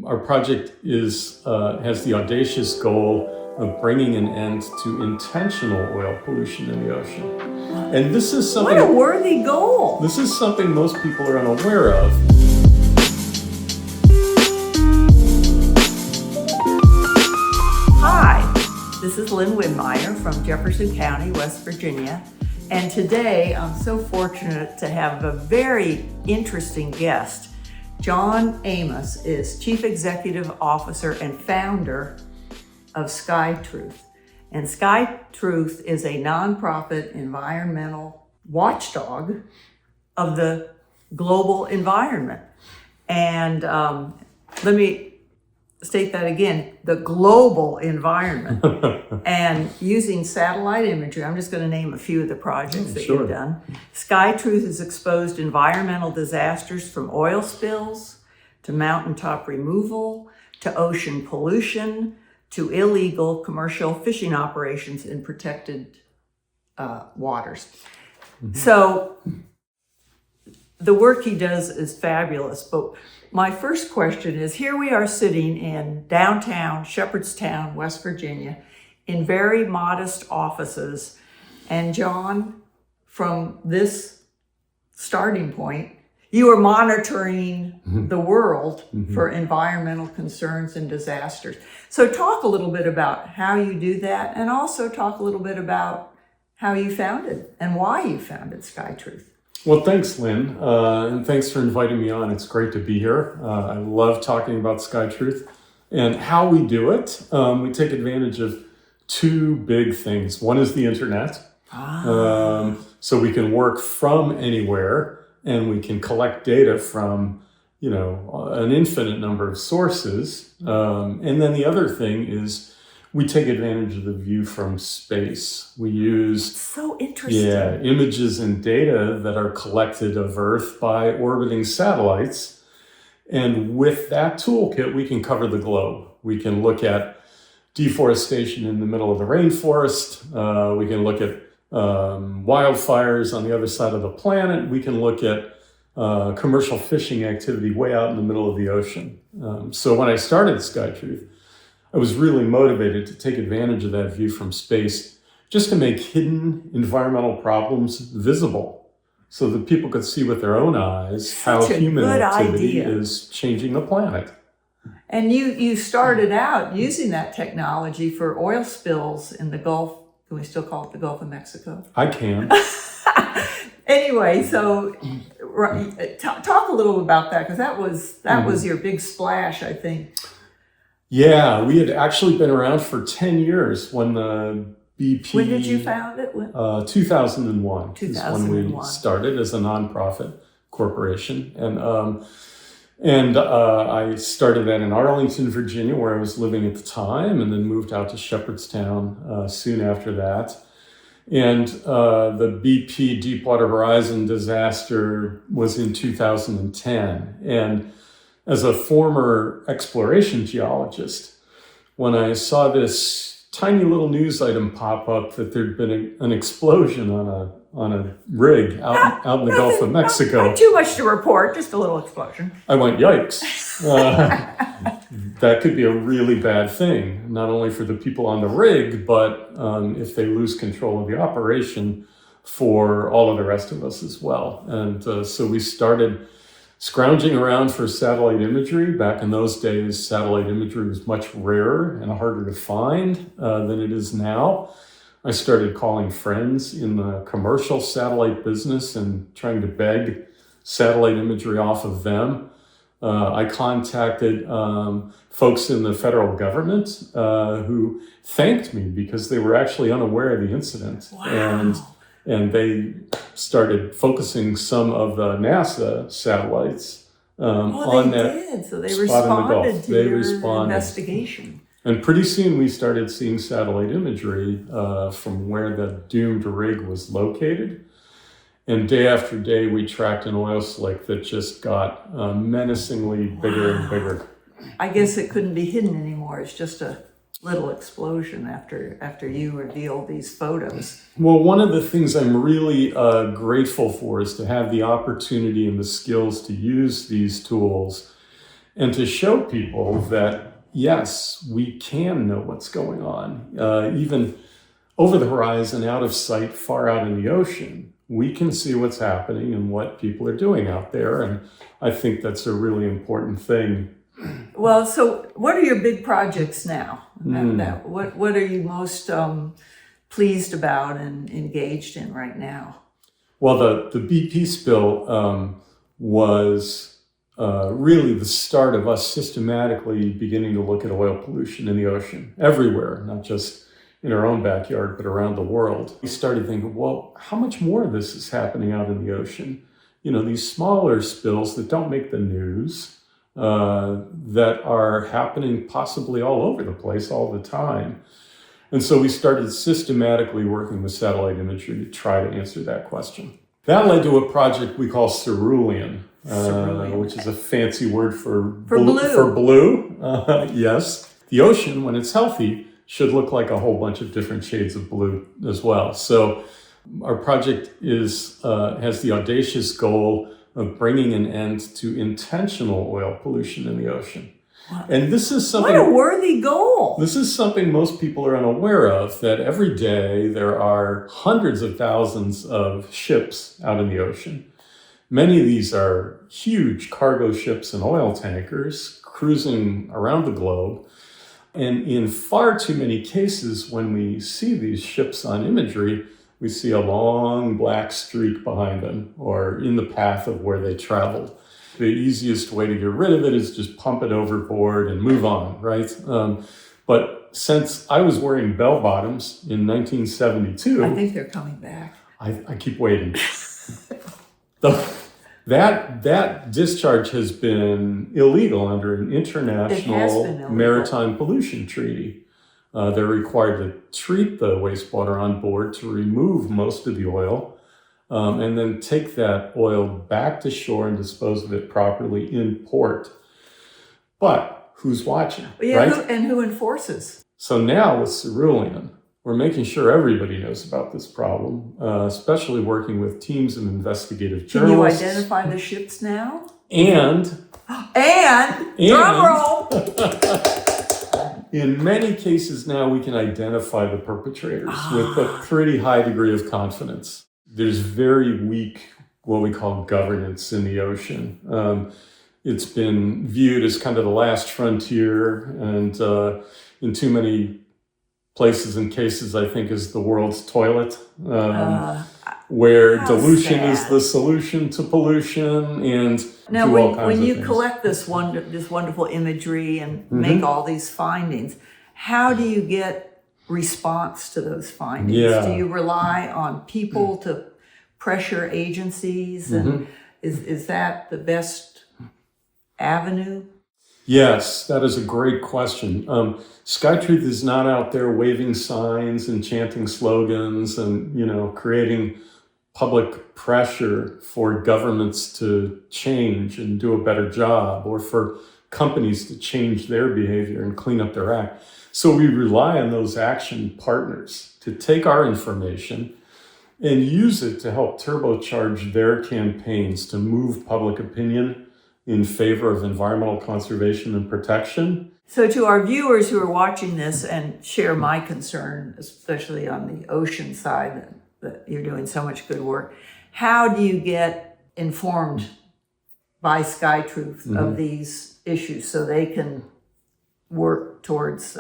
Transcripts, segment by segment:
Our project has the audacious goal of bringing an end to intentional oil pollution in the ocean. And this is something— What a worthy goal! This is something most people are unaware of. Hi, this is Lynn Widmeyer from Jefferson County, West Virginia. And today I'm so fortunate to have a very interesting guest. John Amos is Chief Executive Officer and founder of SkyTruth. And SkyTruth is a nonprofit environmental watchdog of the global environment. And let me state that again, the global environment. And using satellite imagery, I'm just going to name a few of the projects that you've done. SkyTruth has exposed environmental disasters from oil spills to mountaintop removal to ocean pollution to illegal commercial fishing operations in protected waters. Mm-hmm. So the work he does is fabulous, but my first question is, here we are sitting in downtown Shepherdstown, West Virginia, in very modest offices. And John, from this starting point, you are monitoring the world for environmental concerns and disasters. So talk a little bit about how you do that, and also talk a little bit about how you founded and why you founded SkyTruth. Well, thanks, Lynn, and thanks for inviting me on. It's great to be here. I love talking about SkyTruth and how we do it. We take advantage of two big things. One is the internet, so we can work from anywhere and we can collect data from, an infinite number of sources. And then the other thing is we take advantage of the view from space. We use so interesting. Images and data that are collected of Earth by orbiting satellites. And with that toolkit, we can cover the globe. We can look at deforestation in the middle of the rainforest. We can look at wildfires on the other side of the planet. We can look at commercial fishing activity way out in the middle of the ocean. So when I started SkyTruth, I was really motivated to take advantage of that view from space just to make hidden environmental problems visible so that people could see with their own eyes how human activity is changing the planet. And you started out using that technology for oil spills in the Gulf. Can we still call it the Gulf of Mexico? I can. Anyway, so talk a little about that, because that was your big splash, I think. Yeah, we had actually been around for 10 years when the BP... When did you found it? 2001. 2001. Is when we started as a nonprofit corporation. And I started that in Arlington, Virginia, where I was living at the time, and then moved out to Shepherdstown soon after that. And the BP Deepwater Horizon disaster was in 2010. And as a former exploration geologist, when I saw this tiny little news item pop up that there'd been an explosion on a rig out in the Gulf of Mexico. Not too much to report, just a little explosion. I went, yikes. That could be a really bad thing, not only for the people on the rig, but if they lose control of the operation, for all of the rest of us as well. And so we started scrounging around for satellite imagery. Back in those days, satellite imagery was much rarer and harder to find than it is now. I started calling friends in the commercial satellite business and trying to beg satellite imagery off of them. I contacted folks in the federal government who thanked me because they were actually unaware of the incident. Wow. And they started focusing some of the NASA satellites on that did. So they spot in the Gulf. to your investigation. And pretty soon we started seeing satellite imagery from where the doomed rig was located. And day after day, we tracked an oil slick that just got menacingly bigger and bigger. I guess it couldn't be hidden anymore. It's just a little explosion after you revealed these photos. Well, one of the things I'm really grateful for is to have the opportunity and the skills to use these tools and to show people that, yes, we can know what's going on. Even over the horizon, out of sight, far out in the ocean, we can see what's happening and what people are doing out there. And I think that's a really important thing. Well, so what are your big projects now? What are you most pleased about and engaged in right now? Well, the BP spill was really the start of us systematically beginning to look at oil pollution in the ocean everywhere, not just in our own backyard, but around the world. We started thinking, well, how much more of this is happening out in the ocean? You know, these smaller spills that don't make the news, that are happening possibly all over the place all the time. And so we started systematically working with satellite imagery to try to answer that question. That led to a project we call Cerulean, which is a fancy word for blue. Yes. The ocean, when it's healthy, should look like a whole bunch of different shades of blue as well. So our project has the audacious goal of bringing an end to intentional oil pollution in the ocean. And this is something— what a worthy goal. This is something most people are unaware of, that every day there are hundreds of thousands of ships out in the ocean. Many of these are huge cargo ships and oil tankers cruising around the globe. And in far too many cases, when we see these ships on imagery, we see a long black streak behind them or in the path of where they traveled. The easiest way to get rid of it is just pump it overboard and move on, right? But since I was wearing bell bottoms in 1972— I think they're coming back. I keep waiting. That discharge has been illegal under an international maritime pollution treaty. They're required to treat the wastewater on board to remove most of the oil, and then take that oil back to shore and dispose of it properly in port. But who's watching, right? Who enforces? So now with Cerulean, we're making sure everybody knows about this problem, especially working with teams of investigative journalists. Can you identify the ships now? And drum roll! In many cases now, we can identify the perpetrators with a pretty high degree of confidence. There's very weak, what we call governance in the ocean. It's been viewed as kind of the last frontier, and in too many places and cases, I think, is the world's toilet, where dilution is the solution to pollution. And now, when you collect this wonderful imagery and make all these findings, how do you get response to those findings? Do you rely on people to pressure agencies, and is that the best avenue? Yes, that is a great question. SkyTruth is not out there waving signs and chanting slogans and, creating public pressure for governments to change and do a better job, or for companies to change their behavior and clean up their act. So we rely on those action partners to take our information and use it to help turbocharge their campaigns to move public opinion in favor of environmental conservation and protection. So to our viewers who are watching this and share my concern, especially on the ocean side, that you're doing so much good work, how do you get informed by SkyTruth of these issues so they can work towards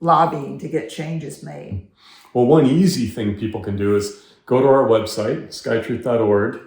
lobbying to get changes made? Well, one easy thing people can do is go to our website, skytruth.org,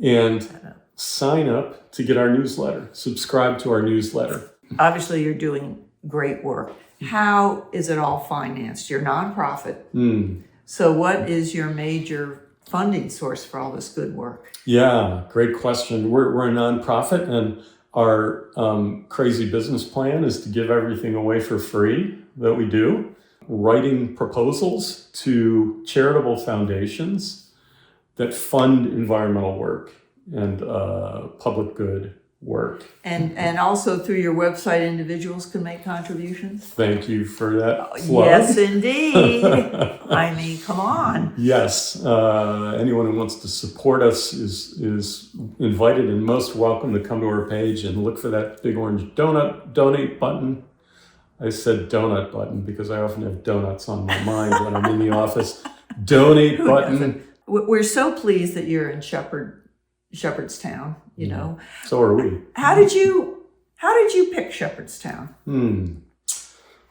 and sign up to get our newsletter, subscribe to our newsletter. Obviously, you're doing great work. How is it all financed? You're a nonprofit. So what is your major funding source for all this good work? Yeah, great question. We're a nonprofit, and our crazy business plan is to give everything away for free that we do, writing proposals to charitable foundations that fund environmental work and public good work. And also through your website, individuals can make contributions? Thank you for that plug. Yes, indeed. I mean, come on. Yes, anyone who wants to support us is invited and most welcome to come to our page and look for that big orange donate button. I said donut button because I often have donuts on my mind when I'm in the office. Donate button. We're so pleased that you're in Shepherdstown, you know. So are we. How did you pick Shepherdstown?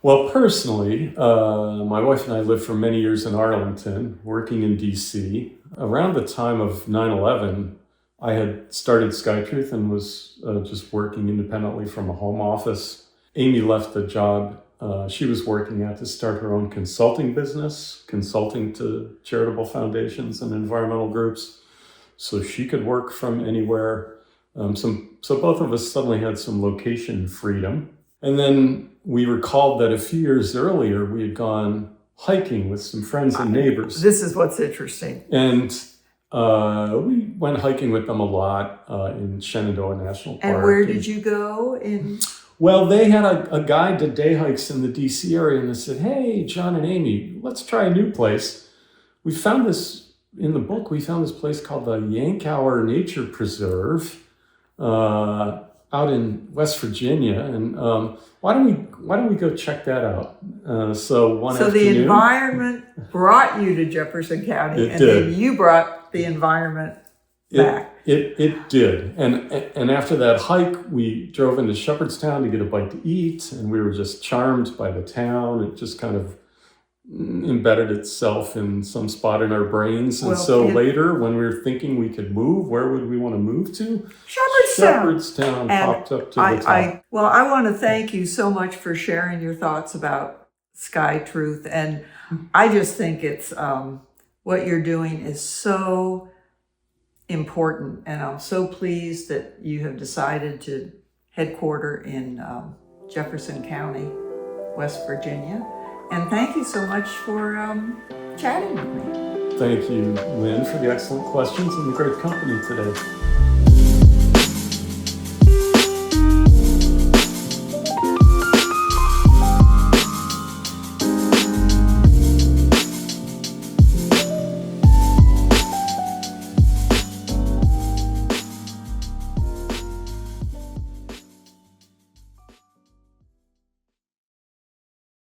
Well, personally, my wife and I lived for many years in Arlington, working in DC. Around the time of 9/11, I had started SkyTruth and was just working independently from a home office. Amy left the job she was working at to start her own consulting business, consulting to charitable foundations and environmental groups, so she could work from anywhere. So both of us suddenly had some location freedom. And then we recalled that a few years earlier, we had gone hiking with some friends and neighbors. This is what's interesting. And we went hiking with them a lot in Shenandoah National Park. And where did you go? Well, they had a guide to day hikes in the DC area, and they said, hey, John and Amy, let's try a new place. We found this, in the book, we found this place called the Yankauer Nature Preserve out in West Virginia, and why don't we go check that out? So afternoon, the environment brought you to Jefferson County, then you brought the environment back. It did, and after that hike, we drove into Shepherdstown to get a bite to eat, and we were just charmed by the town. It just kind of embedded itself in some spot in our brains. And later, when we were thinking we could move, where would we want to move to? Shepherdstown popped up to the top. I want to thank you so much for sharing your thoughts about SkyTruth. And I just think it's what you're doing is so important. And I'm so pleased that you have decided to headquarter in Jefferson County, West Virginia. And thank you so much for chatting with me. Thank you, Lynn, for the excellent questions and the great company today.